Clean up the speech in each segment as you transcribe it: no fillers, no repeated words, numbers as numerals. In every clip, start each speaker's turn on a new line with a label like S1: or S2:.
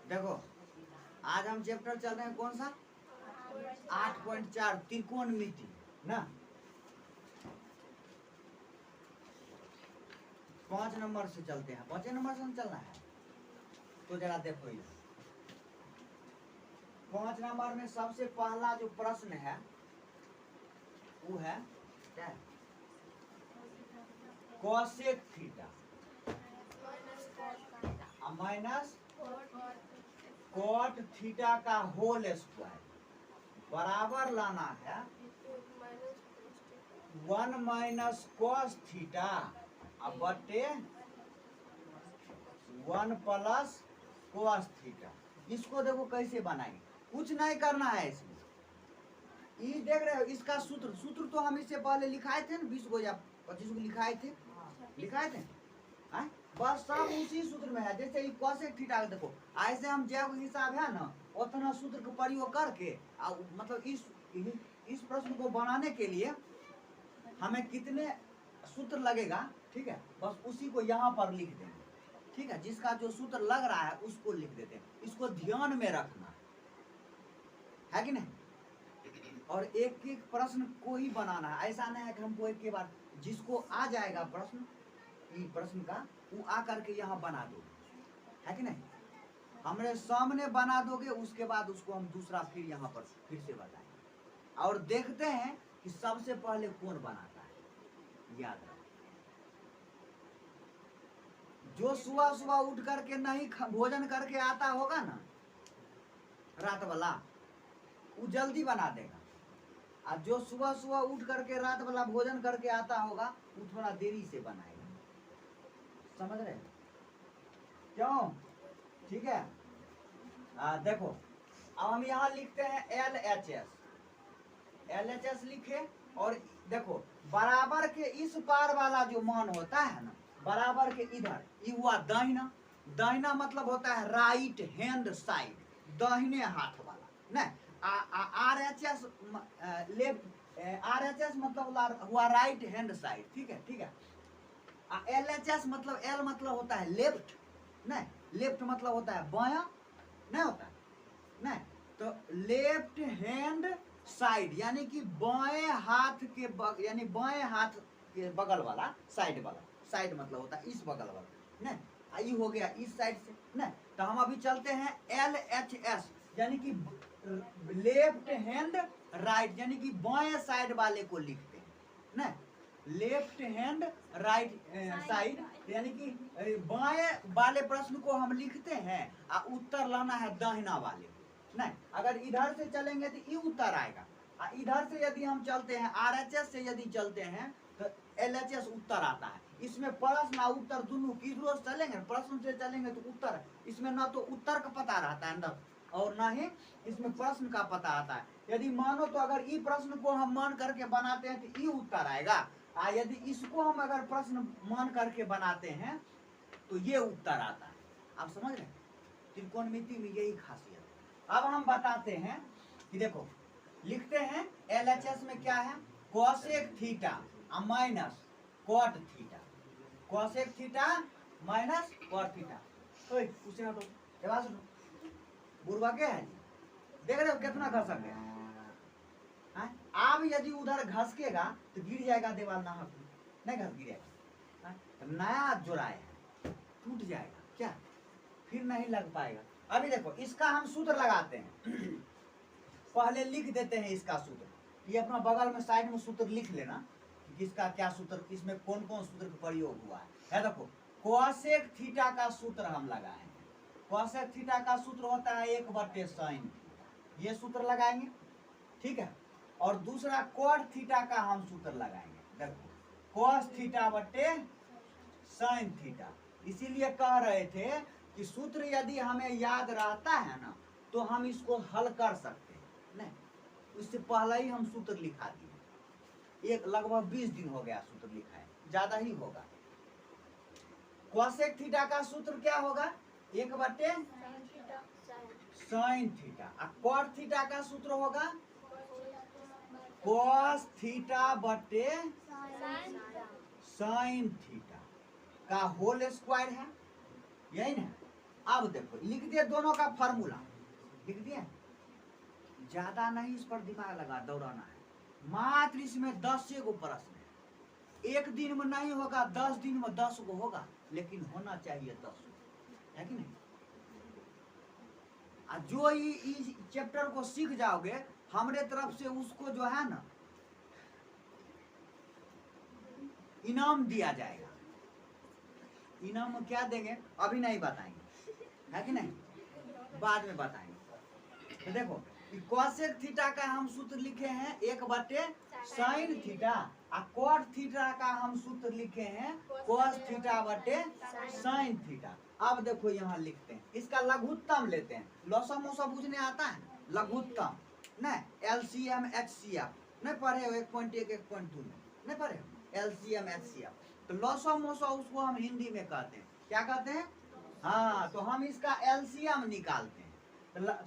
S1: देखो आज हम चैप्टर चल रहे हैं कौन सा 8.4 त्रिकोणमिति ना। 5 नंबर से चलते हैं, 5 नंबर से हम चलना है। तो जरा देखो ये 5 नंबर में सबसे पहला जो प्रश्न है वो है क्या, cosec theta minus cot theta का होल स्क्वायर बराबर लाना है 1 माइनस कॉस थीटा अब बटे 1 प्लस कॉस थीटा। इसको देखो कैसे बनाएंगे, कुछ नहीं करना है इसमें। ये देख रहे हो इसका सूत्र तो हम इससे पहले लिखाए थे ना, 20 को या 25 को लिखाए थे हाँ? बस सब उसी सूत्र में है। जैसे कोसेक थीटा का देखो ऐसे हम जब हिसाब है ना उतना सूत्र का प्रयोग करके मतलब इस प्रश्न को बनाने के लिए हमें कितने सूत्र लगेगा, ठीक है, बस उसी को यहाँ पर लिख देंगे, ठीक है। जिसका जो सूत्र लग रहा है उसको लिख देते हैं। इसको ध्यान में रखना है कि नहीं, और एक एक प्रश्न को ही बनाना है। ऐसा नहीं है कि हमको एक के बाद जिसको आ जाएगा प्रश्न का वो आ करके यहाँ बना दो, है कि नहीं। हमरे सामने बना दोगे उसके बाद उसको हम दूसरा फिर यहाँ पर फिर से बताएंगे और देखते हैं कि सबसे पहले कौन बनाता है। याद रखो जो सुबह सुबह उठ करके नहीं भोजन करके आता होगा ना रात वाला वो जल्दी बना देगा, और जो सुबह सुबह उठ करके रात वाला भोजन करके आता होगा वो थोड़ा देरी से बनाएगा। समझ रहे क्यों, ठीक है। देखो अब हम यहाँ लिखते हैं LHS लिखे, और देखो बराबर के इस पार वाला जो मान होता है ना बराबर के इधर ये हुआ दाहिना, दाहिना मतलब होता है राइट हैंड साइड, दाहिने हाथ वाला ना। RHS लेफ्ट, RHS मतलब हुआ राइट हैंड साइड, ठीक है ठीक है। LHS मतलब L मतलब होता है लेफ्ट, नहीं लेफ्ट मतलब होता है बायां, नहीं होता है नहीं, तो लेफ्ट हैंड साइड यानी कि बाएं हाथ के यानी बाएं हाथ के बगल वाला साइड वाला, साइड मतलब होता है इस बगल वाला नहीं, ये हो गया इस साइड से नहीं। तो हम अभी चलते हैं LHS यानी कि लेफ्ट हैंड राइट यानी कि बाएं साइड वाले को लिखते हैं नहीं, लेफ्ट हैंड राइट साइड यानी कि बाएं वाले प्रश्न को हम लिखते हैं और उत्तर लाना है दाहिना वाले नहीं। अगर इधर से चलेंगे तो ये उत्तर आएगा, और इधर से यदि हम चलते हैं RHS से यदि चलते हैं तो LHS उत्तर आता है। इसमें प्रश्न और उत्तर दोनों किधरों से चलेंगे, प्रश्न से चलेंगे तो उत्तर, इसमें ना तो उत्तर का पता रहता है अंदर और ना ही इसमें प्रश्न का पता आता है। यदि मानो तो अगर ई प्रश्न को हम मान करके बनाते हैं तो ई उत्तर आएगा, यदि इसको हम अगर प्रश्न मान करके बनाते हैं तो ये उत्तर आता है। आप समझ रहे हैं, त्रिकोणमिति में यही खासियत। अब हम बताते हैं कि देखो लिखते हैं LHS में क्या है, cosec theta minus cot theta, cosec theta minus cot theta. उसे हटो, जवाब सुनो, बुरबा के है, देख रहे हो कितना घसक गया। अब यदि उधर घसकेगा तो गिर जाएगा दीवार, ना नहीं घस गिरेगा, नया जोड़ाया है टूट जाएगा क्या, फिर नहीं लग पाएगा। अभी देखो इसका हम सूत्र लगाते हैं पहले लिख देते हैं इसका सूत्र, ये अपना बगल में साइड में सूत्र लिख लेना कि इसका क्या सूत्र, इसमें कौन कौन सूत्र का प्रयोग हुआ है। देखो कोसेक थीटा का सूत्र हम लगाए हैं, कोसेक थीटा का सूत्र होता है 1/sin, ये सूत्र लगाएंगे ठीक है। और दूसरा कॉट थीटा का हम सूत्र लगाएंगे, देखो cos थीटा बटे sin थीटा। इसीलिए कह रहे थे कि सूत्र यदि हमें याद रहता है ना तो हम इसको हल कर सकते हैं नहीं, इससे पहले ही हम सूत्र लिखा दिए, एक लगभग 20 दिन हो गया सूत्र लिखा है, ज्यादा ही होगा। कोसेक थीटा का सूत्र क्या होगा, 1/sin थीटा, और कॉट थीटा का सूत्र होगा cos थीटा बटे sin थीटा का होल स्क्वायर है, यही ना। अब देखो लिख दिए दोनों का फॉर्मूला, लिख दिए, ज्यादा नहीं इस पर दिमाग लगा दौड़ाना है। मात्र इसमें 10 से गो प्रश्न है, एक दिन में नहीं होगा, 10 दिन में 10 गो होगा, लेकिन होना चाहिए 10 है कि नहीं। जो इस चैप्टर को सीख जाओगे हमारे तरफ से उसको जो है ना इनाम दिया जाएगा। इनाम क्या देंगे अभी नहीं बताएंगे, है कि नहीं, बाद में बताएंगे। तो देखो कोसेक थीटा का हम सूत्र लिखे हैं 1/sin थीटा, और कॉट थीटा का हम सूत्र लिखे हैं cos थीटा बटे sin थीटा। अब देखो यहाँ लिखते हैं, इसका लघुत्तम लेते हैं, लौसा मोसा बुझने आता है, लघुत्तम नहीं, LCM HCF नहीं पढ़े हो 1.1 1.2 में नहीं पढ़े हो LCM HCF, तो लौसा मोसा उसको हम हिंदी में कहते हैं, क्या कहते हैं, हाँ, तो हम इसका LCM निकालते हैं,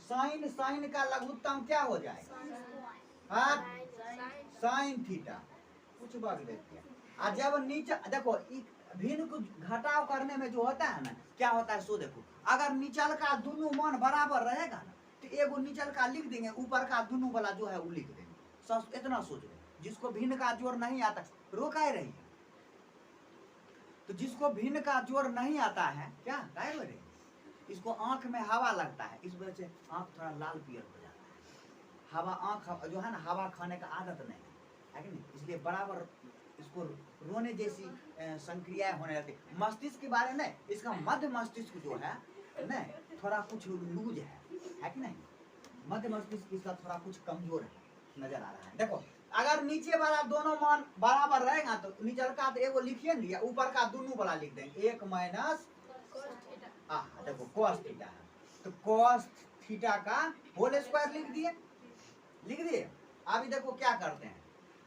S1: साइन साइन का लघुत्तम क्या हो जाएगा, साइन थीटा, कुछ भाग लेते हैं। और जब नीचे देखो भिन्न को घटाव करने में जो होता है ना, क्या होता है सो देखो, अगर निचल का दोनों मान बराबर रहेगा ना, तो एगो निचल का लिख देंगे, ऊपर का दोनों वाला जो है वो लिख देंगे। इतना सोच लो, जिसको भिन्न का जोड़ नहीं आता रोका ही रही, तो जिसको भिन्न का जोड़ नहीं आता है क्या कह रहे, इसको आंख में हवा लगता है, इस वजह से आंख थोड़ा लाल पियर हो जाता है। हवा आंख जो है ना, हवा खाने का आदत नहीं है कि नहीं, इसलिए बराबर इसको रोने जैसी संक्रियाएं होने लगती। मस्तिष्क के बारे में इसका मध्य मस्तिष्क जो है नहीं थोड़ा कुछ लूज है कि नहीं, मध्य मस्तिष्क इसका थोड़ा कुछ कमजोर है नजर आ रहा है। देखो अगर नीचे वाला दोनों मान बराबर रहेगा तो नीचे का तो एगो लिखिए नहीं, या ऊपर का दोनों वाला लिख देंगे, 1 माइनस देखो cos थीटा है, तो cos थीटा का होल स्क्वायर लिख दिए। अभी देखो क्या करते हैं,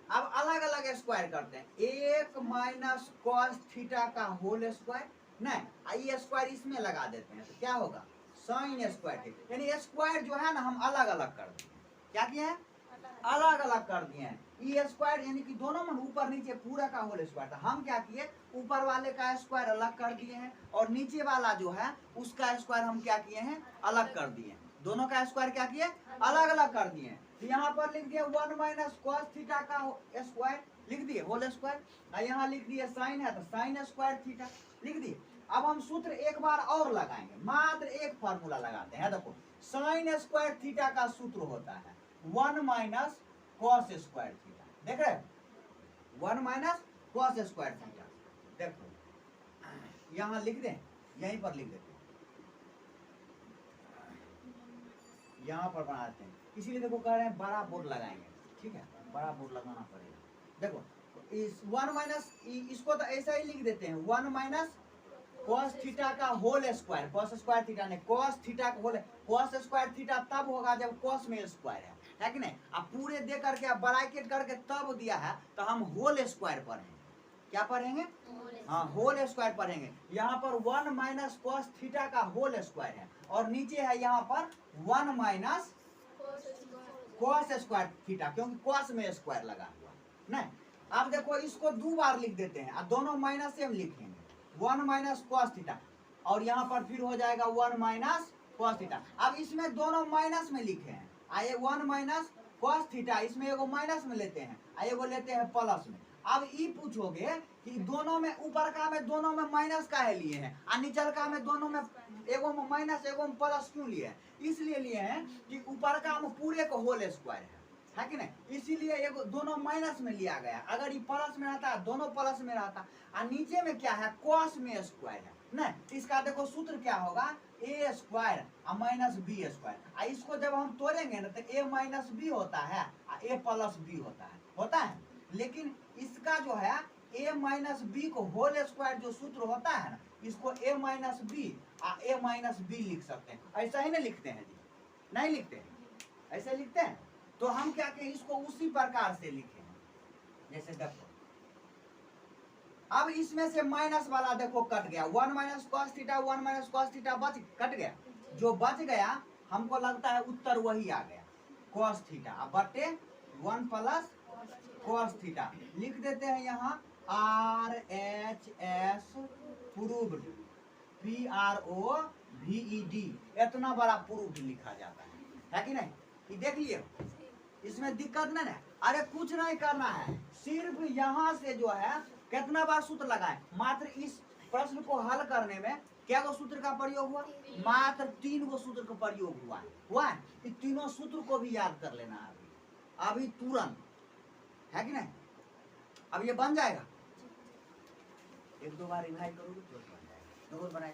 S1: अब अलग अलग स्क्वायर करते हैं, 1 माइनस cos थीटा का होल स्क्वायर नहीं, आई स्क्वायर इसमें लगा देते हैं, तो क्या होगा साइन स्क्वायर, यानी स्क्वायर जो है ना हम अलग अलग कर दिए, क्या किए हैं अलग अलग कर दिए हैं। ई स्क्वायर यानी कि दोनों में ऊपर नीचे पूरा का होल स्क्वायर था, हम क्या किए ऊपर वाले का स्क्वायर अलग कर दिए हैं, और नीचे वाला जो है उसका स्क्वायर हम क्या किए हैं अलग कर दिए, दोनों का स्क्वायर क्या किए अलग अलग कर दिए। तो यहाँ पर लिख दिए 1 माइनस cos थीटा का स्क्वायर लिख दिए होल स्क्वायर, और यहाँ लिख दिए साइन है तो साइन स्क्वायर थीटा लिख दिए। अब हम सूत्र एक बार और लगाएंगे, मात्र एक फार्मूला लगाते हैं। देखो साइन स्क्वायर थीटा का सूत्र होता है 1 माइनस cos स्क्वायर थीटा, देख रहे 1 माइनस cos स्क्वायर थीटा। देखो यहाँ लिख दें, यहीं पर लिख देते हैं, यहाँ पर बनाते हैं, इसीलिए देखो कह रहे हैं बड़ा बोर्ड लगाएंगे, ठीक है बड़ा बोर्ड लगाना पड़ेगा। देखो इस 1 माइनस इसको तो ऐसा ही लिख देते हैं 1 माइनस cos थीटा का whole square, cos square theta ने cos थीटा का होल, cos स्क्वायर थीटा तब होगा जब cos में स्क्वायर है कि नहीं। अब पूरे दे करके अब ब्रैकेट करके तब दिया है तो हम होल स्क्वायर पढ़ेंगे, क्या पढ़ेंगे हाँ होल स्क्वायर पढ़ेंगे। यहाँ पर 1 माइनस cos थीटा का होल स्क्वायर है, और नीचे है यहाँ पर 1 माइनस cos स्क्वायर थीटा, क्योंकि cos में स्क्वायर लगा हुआ नहीं। अब देखो इसको 2 बार लिख देते हैं, अब दोनों माइनस से हम लिखेंगे 1 माइनस cos थीटा, और यहाँ पर फिर हो जाएगा 1 माइनस cos थीटा। अब इसमें दोनों माइनस में लिखे हैं, आइए 1 माइनस cos थीटा, इसमें एगो माइनस में लेते हैं, एगो लेते हैं प्लस में। अब ये पूछोगे कि दोनों में ऊपर का में दोनों में माइनस का है लिए हैं, और नीचल का में दोनों में एगो में माइनस एगो में प्लस क्यों लिए हैं, इसलिए लिए हैं कि ऊपर का में पूरे को होल स्क्वायर है कि नहीं, इसीलिए एगो दोनों माइनस में लिया गया। अगर ये प्लस में रहता दोनों प्लस में रहता, और नीचे में क्या है cos में स्क्वायर है नहीं, इसका देखो सूत्र क्या होगा a square minus B square. इसको जब हम तोड़ेंगे ना तो a माइनस बी होता है और a प्लस बी होता है, लेकिन इसका जो है a माइनस बी को होल स्क्वायर जो सूत्र होता है ना, इसको a माइनस बी और a माइनस बी लिख सकते हैं। ऐसा ही नहीं लिखते हैं जी, नहीं लिखते हैं, ऐसे लिखते हैं। तो हम क्या कहें इसको उसी प्रकार से लिखे हैं, जैसे देखो अब इसमें से माइनस वाला देखो कट गया, 1 minus cos theta 1 minus cos theta cut गया, जो बच गया हमको लगता है उत्तर वही आ गया cos थीटा, अब बटे 1 प्लस cos थीटा लिख देते हैं यहाँ RHS प्रूव्ड, PROVED, इतना बड़ा प्रूफ लिखा जाता है कि नहीं? ये देख लिए, इसमें दिक्कत नहीं है। अरे कुछ नहीं करना है, सिर्फ यहाँ से जो है कितना बार सूत्र लगाए, मात्र इस प्रश्न को हल करने में क्या गो सूत्र का प्रयोग हुआ? मात्र 3 गो सूत्र का प्रयोग हुआ है। इन तीनों सूत्र को भी याद कर लेना है अभी तुरंत, है कि नहीं? अब ये बन जाएगा, 1-2 बार रिवाइज करोगे तो बन जाएगा। बनाए